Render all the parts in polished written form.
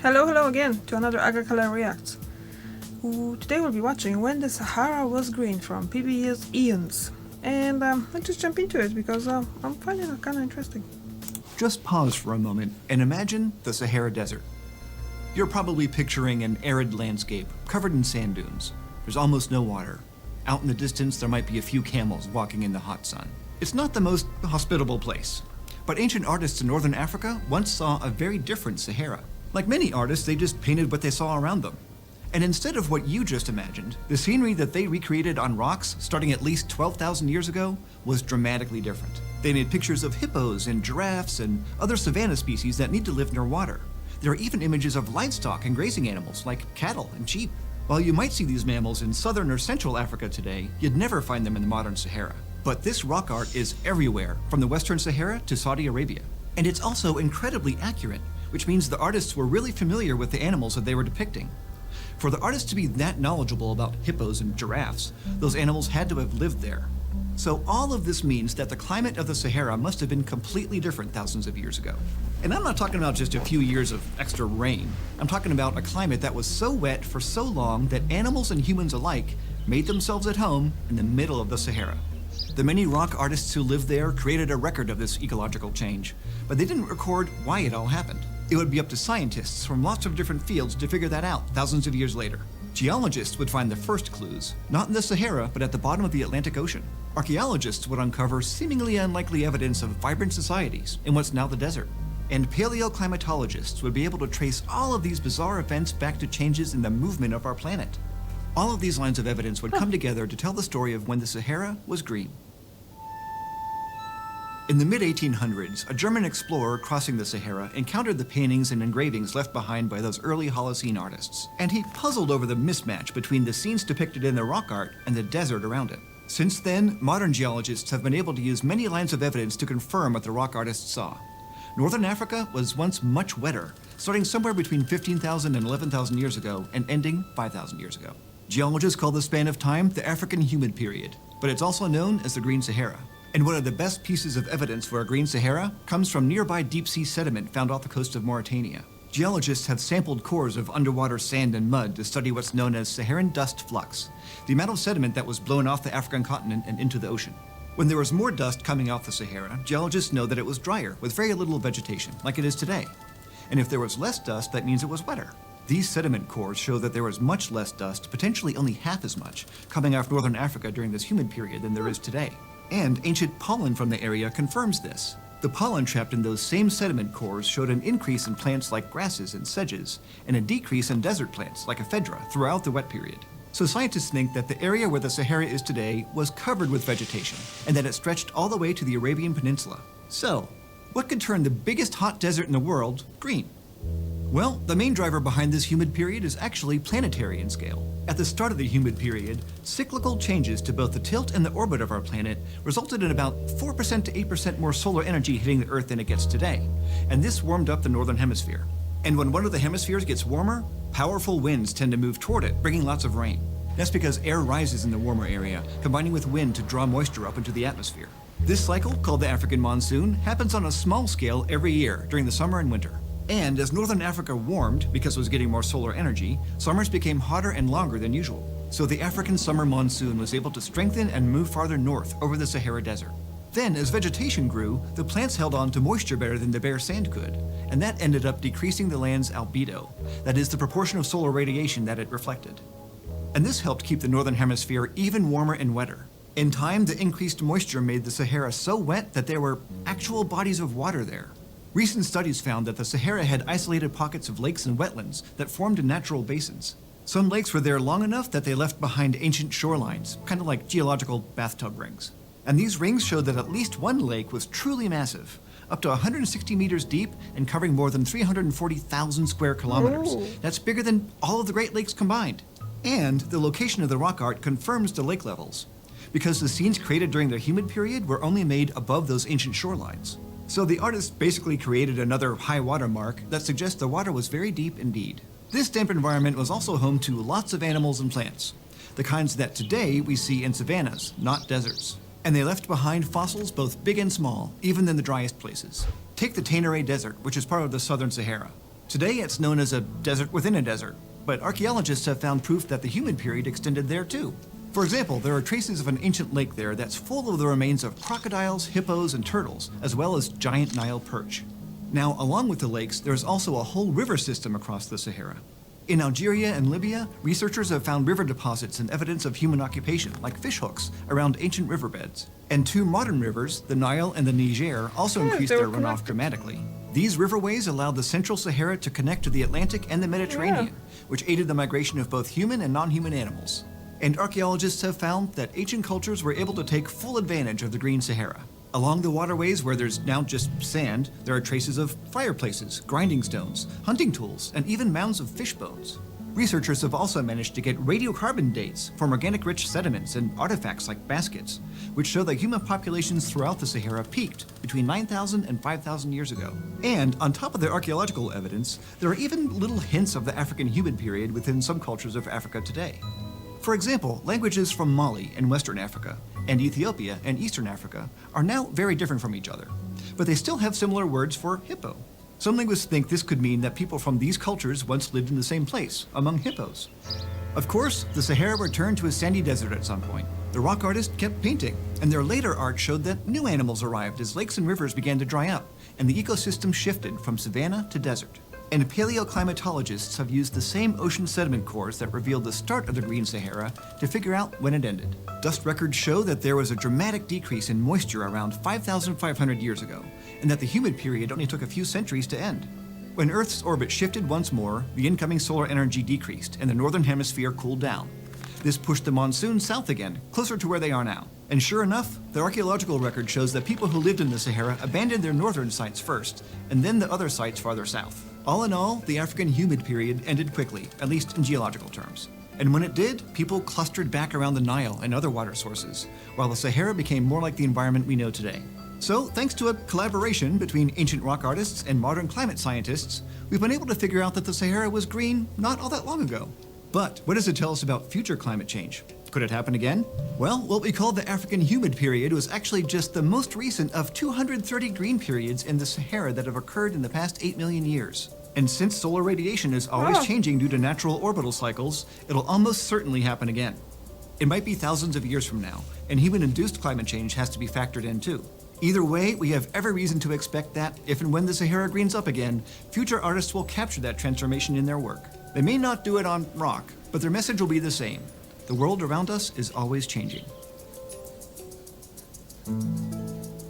Hello again to another Agricolor Reacts. Today we'll be watching When the Sahara Was Green from PBS Eons. And let's just jump into it because I'm finding it kind of interesting. Just pause for a moment and imagine the Sahara Desert. You're probably picturing an arid landscape covered in sand dunes. There's almost no water. Out in the distance, there might be a few camels walking in the hot sun. It's not the most hospitable place. But ancient artists in northern Africa once saw a very different Sahara. Like many artists, they just painted what they saw around them. And instead of what you just imagined, the scenery that they recreated on rocks starting at least 12,000 years ago was dramatically different. They made pictures of hippos and giraffes and other savanna species that need to live near water. There are even images of livestock and grazing animals like cattle and sheep. While you might see these mammals in southern or central Africa today, you'd never find them in the modern Sahara. But this rock art is everywhere, from the Western Sahara to Saudi Arabia. And it's also incredibly accurate, which means the artists were really familiar with the animals that they were depicting. For the artists to be that knowledgeable about hippos and giraffes, those animals had to have lived there. So all of this means that the climate of the Sahara must have been completely different thousands of years ago. And I'm not talking about just a few years of extra rain. I'm talking about a climate that was so wet for so long that animals and humans alike made themselves at home in the middle of the Sahara. The many rock artists who lived there created a record of this ecological change, but they didn't record why it all happened. It would be up to scientists from lots of different fields to figure that out thousands of years later. Geologists would find the first clues, not in the Sahara, but at the bottom of the Atlantic Ocean. Archaeologists would uncover seemingly unlikely evidence of vibrant societies in what's now the desert. And paleoclimatologists would be able to trace all of these bizarre events back to changes in the movement of our planet. All of these lines of evidence would come together to tell the story of when the Sahara was green. In the mid-1800s, a German explorer crossing the Sahara encountered the paintings and engravings left behind by those early Holocene artists, and he puzzled over the mismatch between the scenes depicted in the rock art and the desert around it. Since then, modern geologists have been able to use many lines of evidence to confirm what the rock artists saw. Northern Africa was once much wetter, starting somewhere between 15,000 and 11,000 years ago and ending 5,000 years ago. Geologists call this span of time the African Humid Period, but it's also known as the Green Sahara. And one of the best pieces of evidence for a green Sahara comes from nearby deep-sea sediment found off the coast of Mauritania. Geologists have sampled cores of underwater sand and mud to study what's known as Saharan dust flux, the amount of sediment that was blown off the African continent and into the ocean. When there was more dust coming off the Sahara, geologists know that it was drier, with very little vegetation, like it is today. And if there was less dust, that means it was wetter. These sediment cores show that there was much less dust, potentially only half as much, coming off northern Africa during this humid period than there is today. And ancient pollen from the area confirms this. The pollen trapped in those same sediment cores showed an increase in plants like grasses and sedges, and a decrease in desert plants like ephedra throughout the wet period. So scientists think that the area where the Sahara is today was covered with vegetation, and that it stretched all the way to the Arabian Peninsula. So, what could turn the biggest hot desert in the world green? Well, the main driver behind this humid period is actually planetary in scale. At the start of the humid period, cyclical changes to both the tilt and the orbit of our planet resulted in about 4% to 8% more solar energy hitting the Earth than it gets today, and this warmed up the northern hemisphere. And when one of the hemispheres gets warmer, powerful winds tend to move toward it, bringing lots of rain. That's because air rises in the warmer area, combining with wind to draw moisture up into the atmosphere. This cycle, called the African monsoon, happens on a small scale every year during the summer and winter. And as northern Africa warmed, because it was getting more solar energy, summers became hotter and longer than usual. So the African summer monsoon was able to strengthen and move farther north over the Sahara Desert. Then, as vegetation grew, the plants held on to moisture better than the bare sand could, and that ended up decreasing the land's albedo, that is, the proportion of solar radiation that it reflected. And this helped keep the northern hemisphere even warmer and wetter. In time, the increased moisture made the Sahara so wet that there were actual bodies of water there. Recent studies found that the Sahara had isolated pockets of lakes and wetlands that formed in natural basins. Some lakes were there long enough that they left behind ancient shorelines, kind of like geological bathtub rings. And these rings showed that at least one lake was truly massive, up to 160 meters deep and covering more than 340,000 square kilometers. Ooh. That's bigger than all of the Great Lakes combined. And the location of the rock art confirms the lake levels, because the scenes created during the humid period were only made above those ancient shorelines. So the artists basically created another high water mark that suggests the water was very deep indeed. This damp environment was also home to lots of animals and plants, the kinds that today we see in savannas, not deserts. And they left behind fossils both big and small, even in the driest places. Take the Tenere Desert, which is part of the southern Sahara. Today it's known as a desert within a desert, but archaeologists have found proof that the human period extended there too. For example, there are traces of an ancient lake there that's full of the remains of crocodiles, hippos, and turtles, as well as giant Nile perch. Now, along with the lakes, there's also a whole river system across the Sahara. In Algeria and Libya, researchers have found river deposits and evidence of human occupation, like fishhooks, around ancient riverbeds. And two modern rivers, the Nile and the Niger, also increased their runoff dramatically. These riverways allowed the central Sahara to connect to the Atlantic and the Mediterranean, which aided the migration of both human and non-human animals. And archaeologists have found that ancient cultures were able to take full advantage of the Green Sahara. Along the waterways where there's now just sand, there are traces of fireplaces, grinding stones, hunting tools, and even mounds of fish bones. Researchers have also managed to get radiocarbon dates from organic-rich sediments and artifacts like baskets, which show that human populations throughout the Sahara peaked between 9,000 and 5,000 years ago. And on top of the archaeological evidence, there are even little hints of the African human period within some cultures of Africa today. For example, languages from Mali in Western Africa and Ethiopia and Eastern Africa are now very different from each other, but they still have similar words for hippo. Some linguists think this could mean that people from these cultures once lived in the same place, among hippos. Of course, the Sahara returned to a sandy desert at some point. The rock artists kept painting, and their later art showed that new animals arrived as lakes and rivers began to dry up, and the ecosystem shifted from savanna to desert. And paleoclimatologists have used the same ocean sediment cores that revealed the start of the Green Sahara to figure out when it ended. Dust records show that there was a dramatic decrease in moisture around 5,500 years ago, and that the humid period only took a few centuries to end. When Earth's orbit shifted once more, the incoming solar energy decreased, and the northern hemisphere cooled down. This pushed the monsoon south again, closer to where they are now. And sure enough, the archaeological record shows that people who lived in the Sahara abandoned their northern sites first, and then the other sites farther south. All in all, the African humid period ended quickly, at least in geological terms. And when it did, people clustered back around the Nile and other water sources, while the Sahara became more like the environment we know today. So, thanks to a collaboration between ancient rock artists and modern climate scientists, we've been able to figure out that the Sahara was green not all that long ago. But what does it tell us about future climate change? Could it happen again? Well, what we call the African humid period was actually just the most recent of 230 green periods in the Sahara that have occurred in the past 8 million years. And since solar radiation is always changing due to natural orbital cycles, it'll almost certainly happen again. It might be thousands of years from now, and human-induced climate change has to be factored in too. Either way, we have every reason to expect that, if and when the Sahara greens up again, future artists will capture that transformation in their work. They may not do it on rock, but their message will be the same. The world around us is always changing.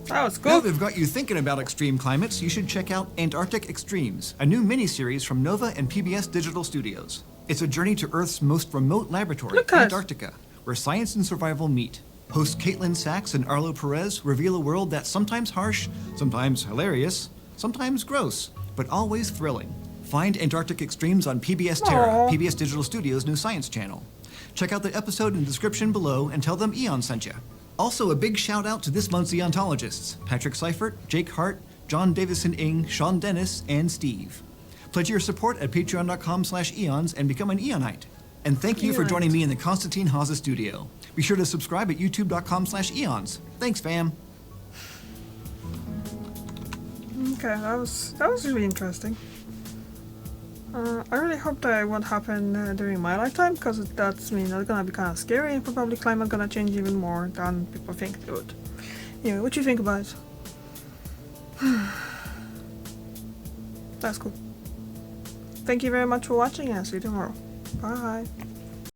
That was Now cool. that we've got you thinking about extreme climates, you should check out Antarctic Extremes, a new mini-series from Nova and PBS Digital Studios. It's a journey to Earth's most remote laboratory, Look at it. Antarctica, where science and survival meet. Hosts Caitlin Sachs and Arlo Perez reveal a world that's sometimes harsh, sometimes hilarious, sometimes gross, but always thrilling. Find Antarctic Extremes on PBS Terra, Aw. PBS Digital Studios' new science channel. Check out the episode in the description below and tell them Eon sent you. Also, a big shout out to this month's Eontologists, Patrick Seifert, Jake Hart, John Davison-Ing, Sean Dennis, and Steve. Pledge your support at patreon.com/eons and become an Eonite. And thank you for Eonite. joining me in the Constantine Haza studio. Be sure to subscribe at youtube.com/eons. Thanks, fam. Okay, that was really interesting. I really hope that won't happen during my lifetime, because that's gonna be kind of scary, and probably climate gonna change even more than people think it would. Anyway, what you think about it? That's cool. Thank you very much for watching, and I'll see you tomorrow. Bye.